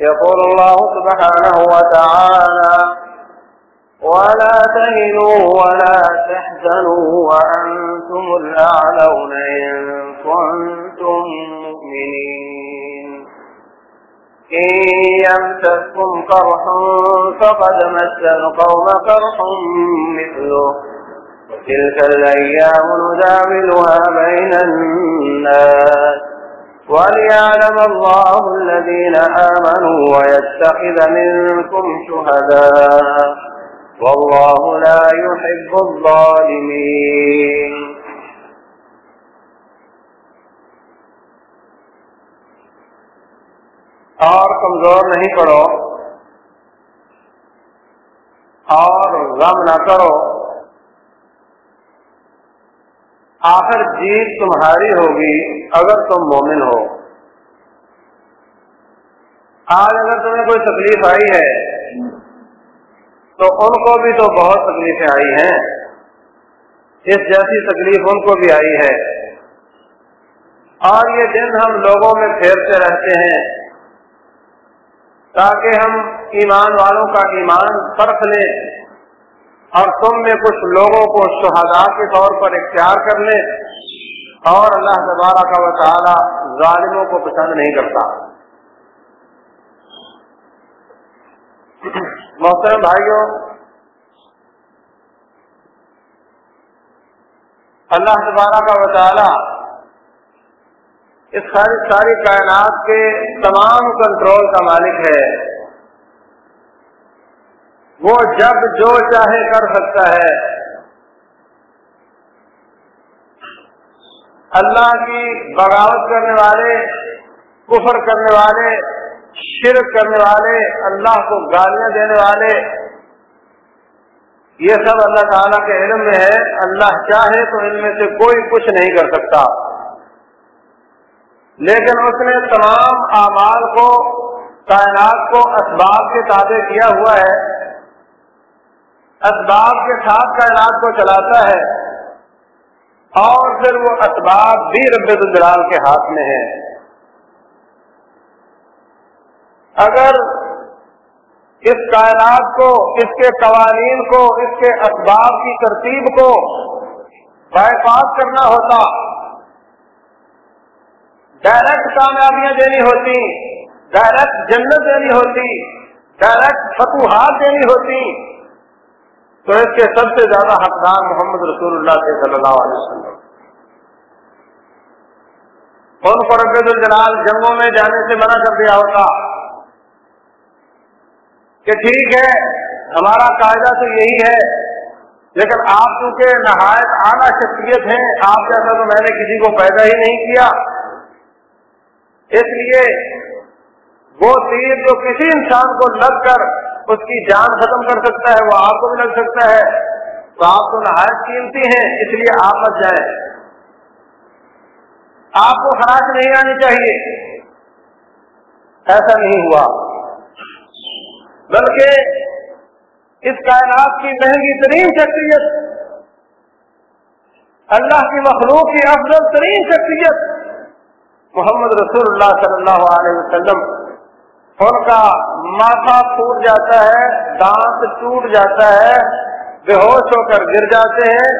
يقول الله سبحانه وتعالى: ولا تهنوا ولا تحزنوا وأنتم الأعلون إن كنتم مؤمنين إن يمسسكم قرح فقد مس القوم قرح مثله وتلك الأيام نداولها بين الناس وليعلم الله الذين آمنوا ويتخذ منكم شهداء والله لا يحب الظالمين. اور کمزور نہیں پڑو اور غم نہ کرو، آخر جیت تمہاری ہوگی اگر تم مومن ہو۔ آج اگر تمہیں کوئی تکلیف آئی ہے تو ان کو بھی تو بہت تکلیفیں آئی ہیں، اس جیسی تکلیف ان کو بھی آئی ہے، اور یہ دن ہم لوگوں میں پھیرتے رہتے ہیں تاکہ ہم ایمان والوں کا ایمان پرکھ لیں اور تم میں کچھ لوگوں کو شہداء کے طور پر اختیار کر لیں، اور اللہ تبارک و تعالی ظالموں کو پسند نہیں کرتا۔ محترم بھائیوں، اللہ تبارک و تعالی اس ساری کائنات کے تمام کنٹرول کا مالک ہے، وہ جب جو چاہے کر سکتا ہے۔ اللہ کی بغاوت کرنے والے، کفر کرنے والے، شرک کرنے والے، اللہ کو گالیاں دینے والے، یہ سب اللہ تعالیٰ کے علم میں ہے۔ اللہ چاہے تو ان میں سے کوئی کچھ نہیں کر سکتا، لیکن اس نے تمام اعمال کو، کائنات کو اسباب کے تابع کیا ہوا ہے، اسباب کے ساتھ کائنات کو چلاتا ہے، اور پھر وہ اسباب بھی رب الجلال کے ہاتھ میں ہے۔ اگر اس کائنات کو، اس کے قوانین کو، اس کے اسباب کی ترتیب کو بائی پاس کرنا ہوتا، ڈائریکٹ کامیابیاں دینی ہوتی، ڈائریکٹ جنت دینی ہوتی، ڈائریکٹ فتوحات دینی ہوتی، تو اس کے سب سے زیادہ حقدار محمد رسول اللہ صلی اللہ علیہ وسلم۔ ان کو رب الجلال جنگوں میں جانے سے منع کر دیا ہوتا کہ ٹھیک ہے ہمارا قاعدہ تو یہی ہے، لیکن آپ چونکہ نہایت اعلیٰ شخصیت ہیں، آپ جیسا تو میں نے کسی کو پیدا ہی نہیں کیا، اس لیے وہ تیر جو کسی انسان کو لگ کر اس کی جان ختم کر سکتا ہے وہ آپ کو بھی لگ سکتا ہے، تو آپ تو نہایت قیمتی ہیں، اس لیے آپ مت جائیں، آپ کو خراش نہیں آنی چاہیے۔ ایسا نہیں ہوا، بلکہ اس کائنات کی مہنگی ترین شخصیت، اللہ کی مخلوق کی افضل ترین شخصیت محمد رسول اللہ صلی اللہ علیہ وسلم، ان کا ماتھا پھوٹ جاتا ہے، دانت ٹوٹ جاتا ہے، بے ہوش ہو کر گر جاتے ہیں،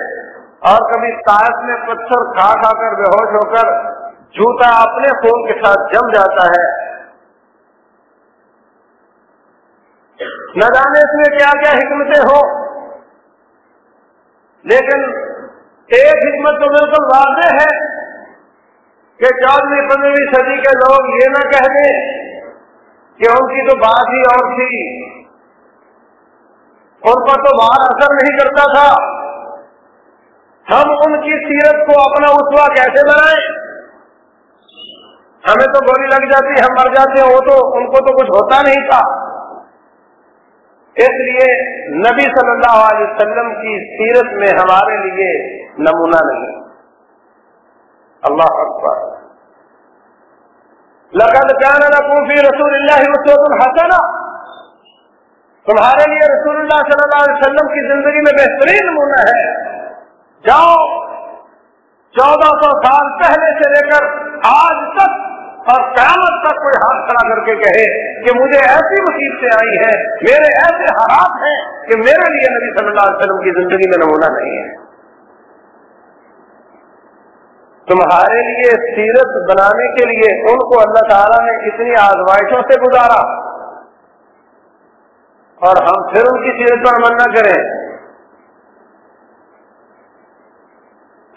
اور کبھی تاش میں پتھر کھا کھا کر بے ہوش ہو کر جوتا اپنے خون کے ساتھ جم جاتا ہے۔ نہ جانے اس میں کیا کیا حکمتیں ہو، لیکن ایک حکمت تو بالکل واضح ہے کہ 14ویں 15ویں صدی کے لوگ یہ نہ کہہ دیں کہ ان کی تو بات ہی اور تھی، ان پر تو باہر اثر نہیں کرتا تھا، ہم ان کی سیرت کو اپنا اسوہ کیسے بنائیں؟ ہمیں تو گولی لگ جاتی، ہم مر جاتے ہیں، وہ تو ان کو تو کچھ ہوتا نہیں تھا۔ اس لیے نبی صلی اللہ علیہ وسلم کی سیرت میں ہمارے لیے نمونہ نہیں۔ اللہ اکبر۔ لقد كان لكم في رسول الله اسوة حسنة، تمہارے لیے رسول اللہ صلی اللہ علیہ وسلم کی زندگی میں بہترین نمونہ ہے۔ جاؤ 1400 سال پہلے سے لے کر آج تک اور قیامت تک کوئی ہاتھ کھڑا کر کے کہے کہ مجھے ایسی مصیبتیں آئی ہیں، میرے ایسے حالات ہیں کہ میرے لیے نبی صلی اللہ علیہ وسلم کی زندگی میں نمونہ نہیں ہے۔ تمہارے لیے سیرت بنانے کے لیے ان کو اللہ تعالیٰ نے اتنی آزمائشوں سے گزارا، اور ہم پھر ان کی سیرت پر عمل نہ کریں۔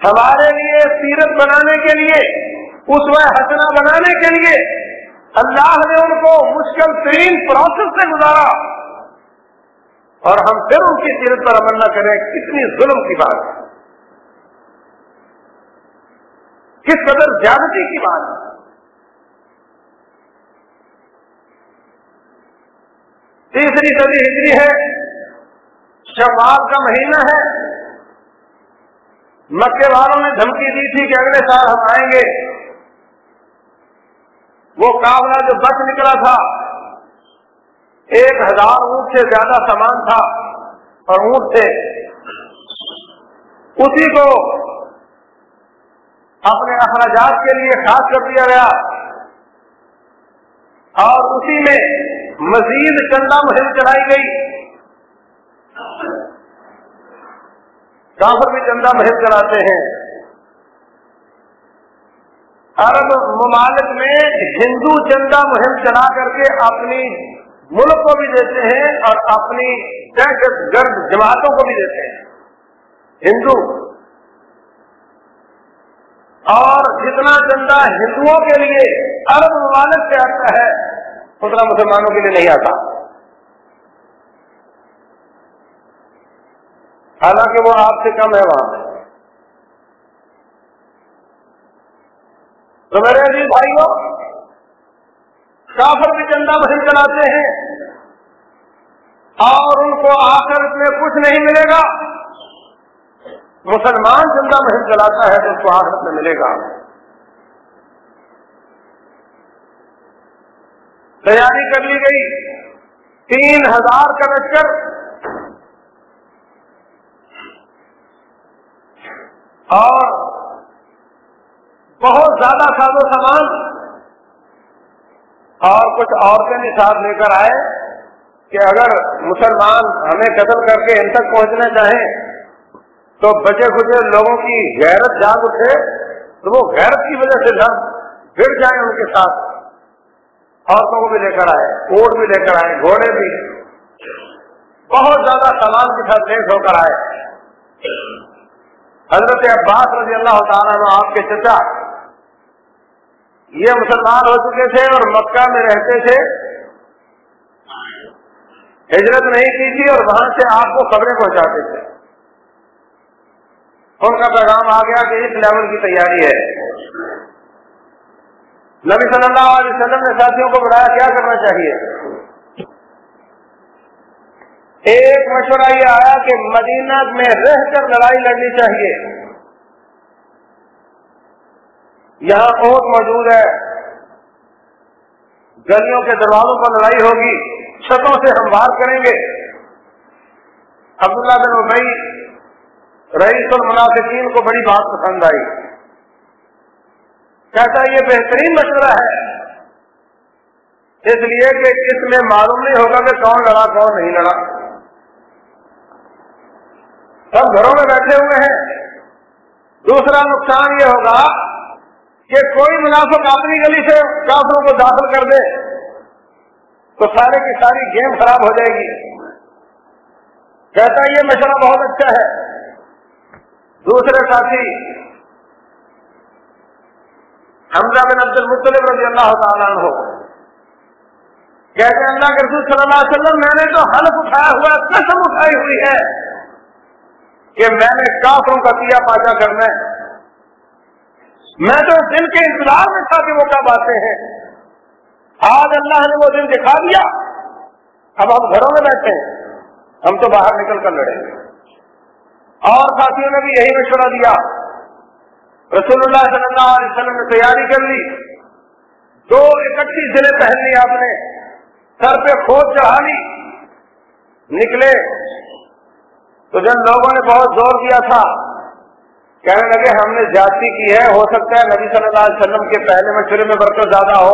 ہمارے لیے سیرت بنانے کے لیے، اسوہ حسنہ بنانے کے لیے اللہ نے ان کو مشکل ترین پروسیس سے گزارا، اور ہم پھر ان کی سیرت پر عمل نہ کریں، کتنی ظلم کی بات ہے، کس قدر زیادتی کی بات ہے۔ تیسری صدی ہجری ہے، شوال کا مہینہ ہے، مکے والوں نے دھمکی دی تھی کہ اگلے سال ہم آئیں گے۔ وہ قافلہ جو بچ نکلا تھا 1000 اونٹ سے زیادہ سامان تھا، اور اونٹ تھے، اسی کو اپنے اخراجات کے لیے خاص کر دیا گیا، اور اسی میں مزید چندہ مہم چلائی گئی۔ کافر بھی چندہ مہم چلاتے ہیں۔ عرب ممالک میں ہندو چندہ مہم چلا کر کے اپنی ملک کو بھی دیتے ہیں اور اپنی دہشت گرد جماعتوں کو بھی دیتے ہیں ہندو، اور جتنا چندہ ہندوؤں کے لیے عرب ممالک سے آتا ہے اتنا مسلمانوں کے لیے نہیں آتا، حالانکہ وہ آپ سے کم ہے وہاں پہ۔ تو میرے عزیز بھائیوں، کافر بھی چندہ مہم چلاتے ہیں، اور ان کو آخرت میں کچھ نہیں ملے گا۔ مسلمان چندہ مہم چلاتا ہے تو اس کو آخرت میں ملے گا۔ تیاری کر لی گئی، 3000 کا لشکر، اور بہت زیادہ ساز و سامان، اور کچھ عورتیں بھی ساتھ لے کر آئے کہ اگر مسلمان ہمیں قتل کر کے ان تک پہنچنا چاہیں تو بچے کچے لوگوں کی غیرت جاگ اٹھے تو وہ غیرت کی وجہ سے ہم گر جائیں ان کے ساتھ۔ عورتوں کو بھی لے کر آئے، اونٹ بھی لے کر آئے، گھوڑے بھی، بہت زیادہ سامان کے ساتھ لیس ہو کر آئے۔ حضرت عباس رضی اللہ تعالیٰ عنہ آپ کے چچا، یہ مسلمان ہو چکے تھے اور مکہ میں رہتے تھے، ہجرت نہیں کی تھی، اور وہاں سے آپ کو خبریں پہنچاتے تھے۔ ان کا پیغام آ گیا کہ اس لیول کی تیاری ہے۔ نبی صلی اللہ علیہ وسلم نے ساتھیوں کو بتایا کیا کرنا چاہیے۔ ایک مشورہ یہ آیا کہ مدینہ میں رہ کر لڑائی لڑنی چاہیے، یہاں اونٹ موجود ہے، گلیوں کے دروازوں پر لڑائی ہوگی، چھتوں سے ہم وار کریں گے۔ عبداللہ بن ابی رئیس المنافقین کو بڑی بات پسند آئی، کہتا یہ بہترین مشورہ ہے، اس لیے کہ اس میں معلوم نہیں ہوگا کہ کون لڑا کون نہیں لڑا، سب گھروں میں بیٹھے ہوئے ہیں۔ دوسرا نقصان یہ ہوگا کہ کوئی منافق اپنی گلی سے کافروں کو داخل کر دے تو سارے کی ساری گیم خراب ہو جائے گی۔ کہتا یہ مشورہ بہت اچھا ہے۔ دوسرے ساتھی حمزہ بن عبد المطلب رضی اللہ تعالیٰ عنہ کہتے ہیں اللہ کے رسول صلی اللہ علیہ وسلم میں نے تو حلف اٹھایا ہوا، قسم اٹھائی ہوئی ہے کہ میں نے کافروں کا پیا پاچا کرنا ہے۔ میں تو اس دن کے انتظار میں تھا کہ وہ کب آتے ہیں، آج اللہ نے وہ دن دکھا دیا، اب ہم گھروں میں بیٹھے ہیں، ہم تو باہر نکل کر لڑیں گے۔ اور ساتھیوں نے بھی یہی مشورہ دیا۔ رسول اللہ صلی اللہ علیہ وسلم نے تیاری کر لی، 2 اکٹھی ضلع پہن لی، آپ نے سر پہ کھود چڑھا لی، نکلے تو جن لوگوں نے بہت زور دیا تھا، کہنے لگے ہم نے زیادتی کی ہے، ہو سکتا ہے نبی صلی اللہ علیہ وسلم کے پہلے مشورے میں برکت زیادہ ہو،